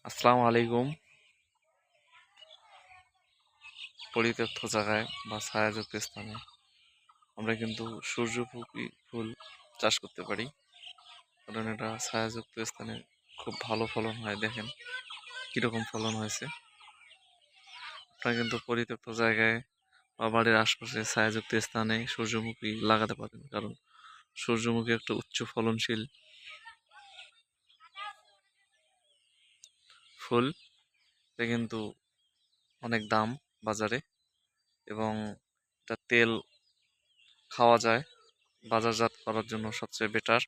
আসসালামু আলাইকুম। পরিত্যক্ত জায়গায় বা ছায়াযুক্ত স্থানে আমরা কিন্তু সূর্যমুখী ফুল চাষ করতে পারি, কারণ এটা ছায়াযুক্ত স্থানে খুব ভালো ফলন হয়। দেখেন কিরকম ফলন হয়েছে। আপনারা কিন্তু পরিত্যক্ত জায়গায় বা বাড়ির আশপাশে ছায়াযুক্ত স্থানে সূর্যমুখী লাগাতে পারেন, কারণ সূর্যমুখী একটা উচ্চ ফলনশীল ফুল। এটা কিন্তু অনেক দাম বাজারে, এবং এটা তেল খাওয়া যায়, বাজারজাত করার জন্য সবচেয়ে বেটার।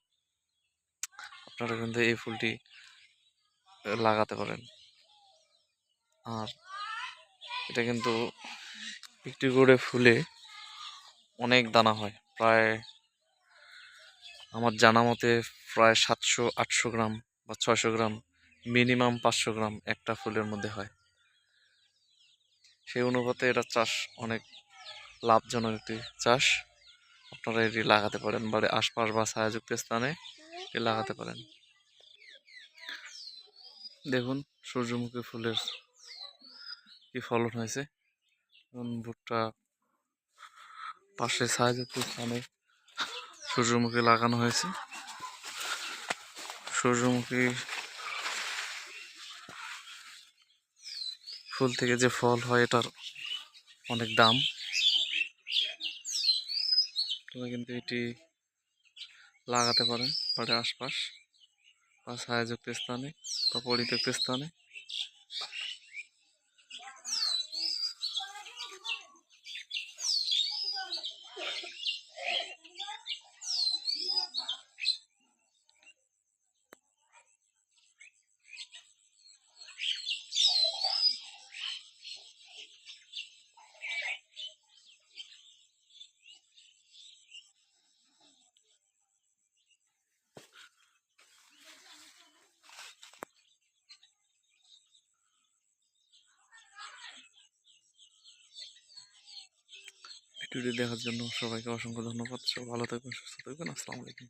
আপনারা কিন্তু এই ফুলটি লাগাতে পারেন। আর এটা কিন্তু একটি করে ফুলে অনেক দানা হয়, প্রায় আমার জানা মতে প্রায় 700-800 গ্রাম বা 600 গ্রাম, মিনিমাম 500 গ্রাম একটা ফুলের মধ্যে হয়। সেই অনুপাতে এটা চাষ অনেক লাভজনক একটি চাষ। আপনারা এটি লাগাতে পারেন বাড়ির আশপাশ বা ছায়াযুক্ত স্থানে এটি লাগাতে পারেন। দেখুন সূর্যমুখী ফুলের কি ফলন হয়েছে। ভুট্টা পাশে ছায়াযুক্ত স্থানে সূর্যমুখী লাগানো হয়েছে। সূর্যমুখী ফুল থেকে যে ফল হয় এটার অনেক দাম। তোমরা কিন্তু এটি লাগাতে পারেন বাড়ির আশপাশ বা ছায়াযুক্ত স্থানে বা পরিত্যক্ত স্থানে। ভিডিওটি দেখার জন্য সবাইকে অসংখ্য ধন্যবাদ। সবাই ভালো থাকবেন, সুস্থ থাকবেন। আসসালামু আলাইকুম।